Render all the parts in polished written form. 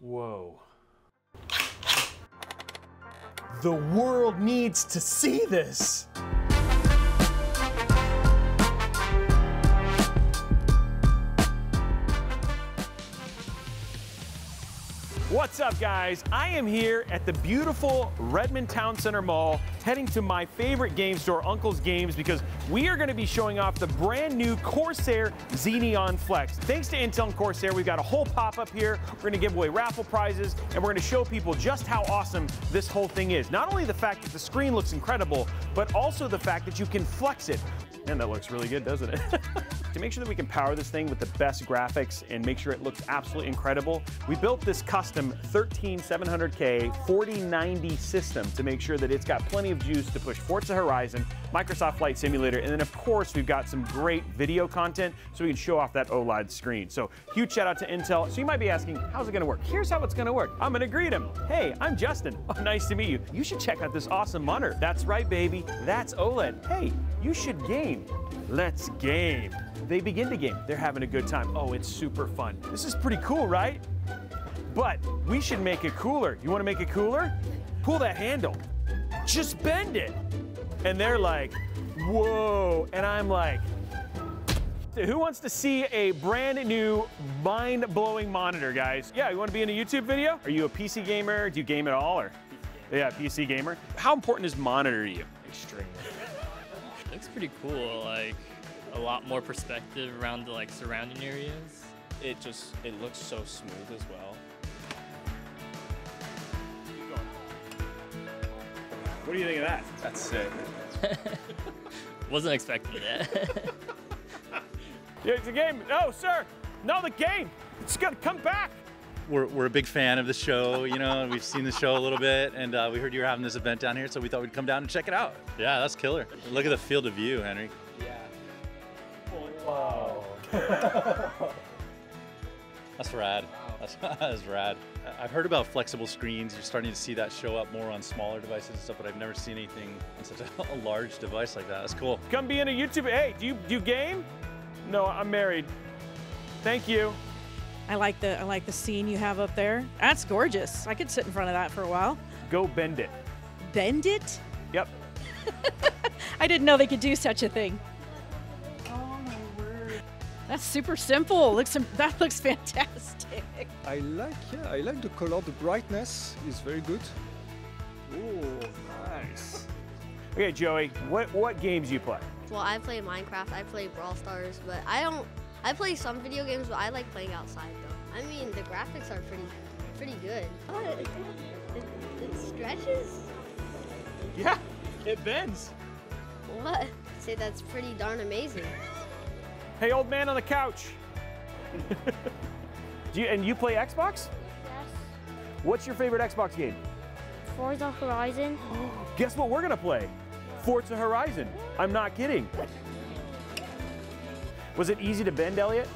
Whoa. The world needs to see this. What's up, guys? I am here at the beautiful Redmond Town Center Mall, heading to my favorite game store, Uncle's Games, because we are going to be showing off the brand new Corsair Xeneon Flex. Thanks to Intel and Corsair, we've got a whole pop-up here. We're going to give away raffle prizes, and we're going to show people just how awesome this whole thing is. Not only the fact that the screen looks incredible, but also the fact that you can flex it. Man, that looks really good, doesn't it? To make sure that we can power this thing with the best graphics and make sure it looks absolutely incredible, we built this custom 13700K 4090 system to make sure that it's got plenty of juice to push Forza Horizon, Microsoft Flight Simulator, and then of course we've got some great video content so we can show off that OLED screen. So huge shout out to Intel. So you might be asking, how's it gonna work? Here's how it's gonna work. I'm gonna greet him. Hey, I'm Justin. Oh, nice to meet you. You should check out this awesome monitor. That's right, baby. That's OLED. Hey, you should game. Let's game. They begin to game. They're having a good time. Oh, it's super fun. This is pretty cool, right? But we should make it cooler. You want to make it cooler? Pull that handle. Just bend it. And they're like, whoa. And I'm like, who wants to see a brand new mind-blowing monitor, guys? Yeah, you want to be in a YouTube video? Are you a PC gamer? Do you game at all? Or yeah, PC gamer. How important is monitor to you? Extremely. Looks pretty cool, like a lot more perspective around the surrounding areas. It looks so smooth as well. What do you think of that? That's sick. Wasn't expecting that. Yeah, it's a game. No, sir. No, the game. It's gonna come back. We're a big fan of the show, you know, and we've seen the show a little bit, and we heard you were having this event down here, so we thought we'd come down and check it out. Yeah, that's killer. Look at the field of view, Henry. Yeah. Wow. That's rad. That's rad. I've heard about flexible screens. You're starting to see that show up more on smaller devices and stuff, but I've never seen anything on such a large device like that. That's cool. Come be in a YouTube. Hey, do you game? No, I'm married. Thank you. I like the scene you have up there. That's gorgeous. I could sit in front of that for a while. Go bend it. Bend it? Yep. I didn't know they could do such a thing. Oh my word. That's super simple. That looks fantastic. I like the color. The brightness is very good. Ooh, nice. Okay, Joey, what games do you play? Well, I play Minecraft, I play Brawl Stars, but I play some video games, but I like playing outside though. I mean, the graphics are pretty good. Oh, it stretches? Yeah, it bends. What? I'd say that's pretty darn amazing. Hey, old man on the couch. And you play Xbox? Yes. What's your favorite Xbox game? Forza Horizon. Guess what we're gonna play? Forza Horizon. I'm not kidding. Was it easy to bend, Elliot?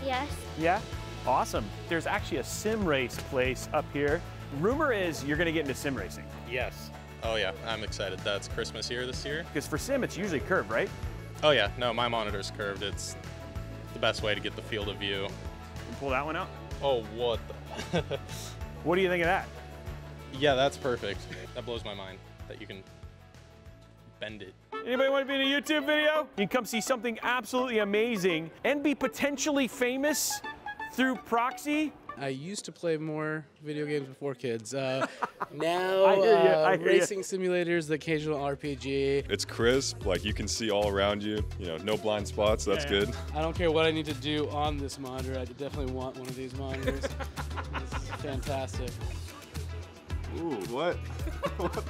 Yes. Yeah? Awesome. There's actually a sim race place up here. Rumor is you're gonna get into sim racing. Yes. Oh yeah, I'm excited. That's Christmas here this year. Because for sim, it's usually curved, right? Oh yeah, no, my monitor's curved. It's the best way to get the field of view. You pull that one out. Oh, what the? What do you think of that? Yeah, that's perfect. That blows my mind that you can bend it. Anybody want to be in a YouTube video? You can come see something absolutely amazing and be potentially famous through proxy. I used to play more video games before kids. Now, I hear racing simulators, the occasional RPG. It's crisp, like you can see all around you. You know, no blind spots, that's good. I don't care what I need to do on this monitor. I definitely want one of these monitors. This is fantastic. Ooh, what? What?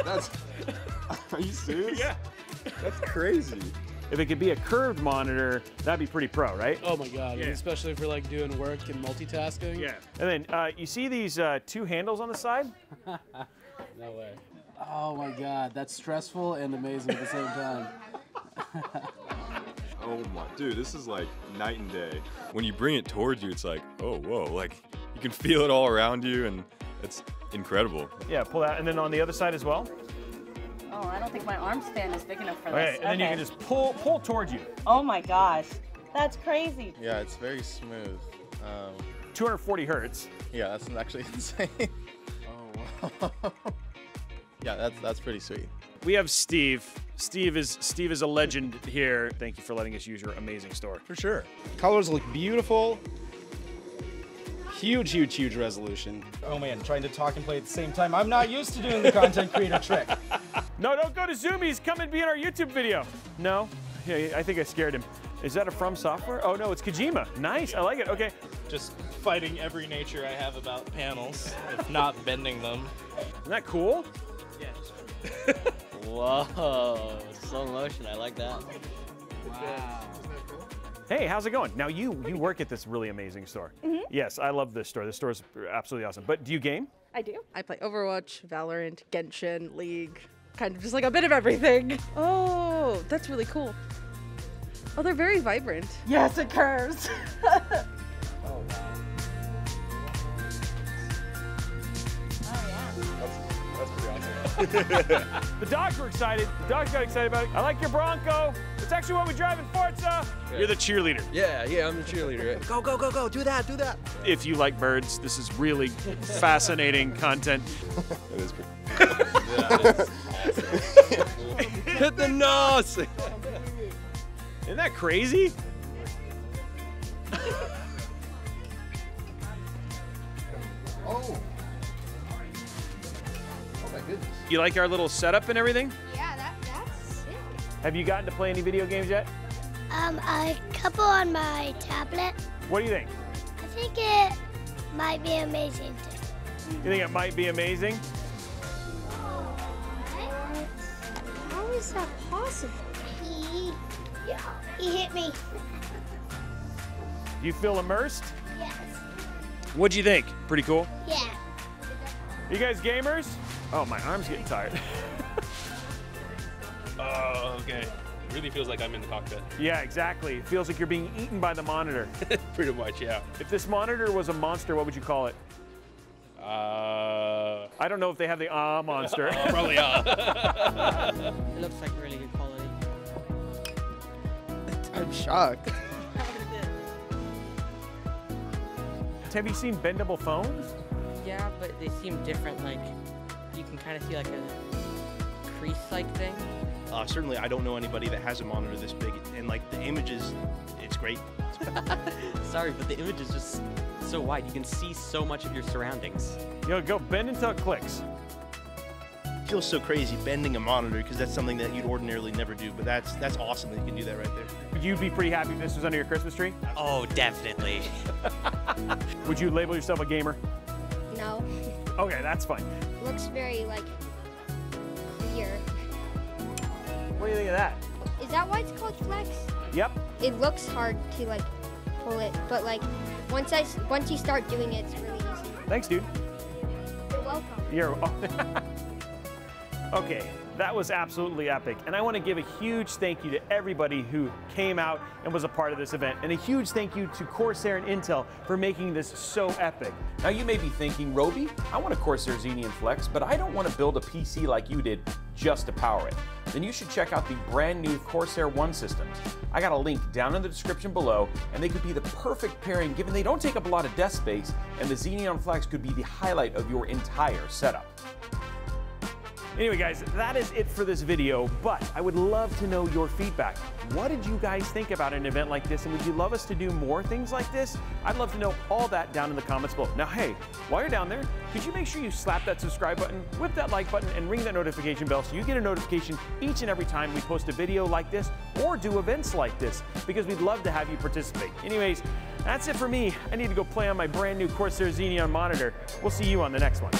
That's, are you serious? Yeah. That's crazy. If it could be a curved monitor, that'd be pretty pro, right? Oh my God, Yeah. especially for doing work and multitasking. Yeah. And then you see these two handles on the side? No way. Oh my God, that's stressful and amazing at the same time. Oh my, dude, this is like night and day. When you bring it towards you, it's like, oh, whoa, like you can feel it all around you and it's incredible. Yeah, pull that, and then on the other side as well. Oh, I don't think my arm span is big enough for Okay, this. and then you can just pull towards you. Oh my gosh, that's crazy. Yeah, it's very smooth. 240 hertz. Yeah, that's actually insane. Oh, wow. Yeah, that's pretty sweet. We have Steve. Steve is a legend here. Thank you for letting us use your amazing store. For sure. Colors look beautiful. Huge, huge, huge resolution. Oh man, trying to talk and play at the same time. I'm not used to doing the content creator trick. No, don't go to Zoomies. Come and be in our YouTube video. No? Yeah, I think I scared him. Is that a From Software? Oh no, it's Kojima. Nice, I like it. Okay. Just fighting every nature I have about panels, if not bending them. Isn't that cool? Yeah. Whoa, slow motion, I like that. Wow. Hey, how's it going? Now you work at this really amazing store. Yes, I love this store. This store is absolutely awesome. But do you game? I do. I play Overwatch, Valorant, Genshin, League, kind of just like a bit of everything. Oh, that's really cool. Oh, they're very vibrant. Yes, it curves. The dogs were excited. The dogs got excited about it. I like your Bronco. It's actually what we drive in Forza. Yeah. You're the cheerleader. Yeah, I'm the cheerleader. Go, go, go, go. Do that, do that. If you like birds, this is really fascinating content. That is pretty. Hit the nose. Isn't that crazy? Oh. Oh my goodness. You like our little setup and everything? Yeah, that's sick. Have you gotten to play any video games yet? A couple on my tablet. What do you think? I think it might be amazing too. You think it might be amazing? How is that possible? He hit me. Do you feel immersed? Yes. What'd you think? Pretty cool? Yeah. You guys gamers? Oh, my arm's getting tired. Oh, okay. Really feels like I'm in the cockpit. Yeah, exactly. It feels like you're being eaten by the monitor. Pretty much, yeah. If this monitor was a monster, what would you call it? I don't know if they have the monster. Probably It looks like really good quality. I'm shocked. Have you seen bendable phones? Yeah, but they seem different. Like, you can kind of see like a crease-like thing. Certainly, I don't know anybody that has a monitor this big, and like the images, it's great. Sorry, but the image is just so wide. You can see so much of your surroundings. Go bend until it clicks. It feels so crazy bending a monitor because that's something that you'd ordinarily never do, but that's awesome that you can do that right there. You'd be pretty happy if this was under your Christmas tree? Oh, definitely. Would you label yourself a gamer? No. Okay, that's fine. Looks very like clear. What do you think of that? Is that why it's called flex? Yep. It looks hard to like pull it, but like once you start doing it, it's really easy. Thanks, dude. You're welcome. Okay, that was absolutely epic. And I want to give a huge thank you to everybody who came out and was a part of this event. And a huge thank you to Corsair and Intel for making this so epic. Now you may be thinking, Roby, I want a Corsair Xenion Flex, but I don't want to build a PC like you did just to power it. Then you should check out the brand new Corsair One systems. I got a link down in the description below, and they could be the perfect pairing given they don't take up a lot of desk space, and the Xenion Flex could be the highlight of your entire setup. Anyway, guys, that is it for this video, but I would love to know your feedback. What did you guys think about an event like this, and would you love us to do more things like this? I'd love to know all that down in the comments below. Now, hey, while you're down there, could you make sure you slap that subscribe button, whip that like button, and ring that notification bell so you get a notification each and every time we post a video like this or do events like this, because we'd love to have you participate. Anyways, that's it for me. I need to go play on my brand new Corsair Xenion monitor. We'll see you on the next one.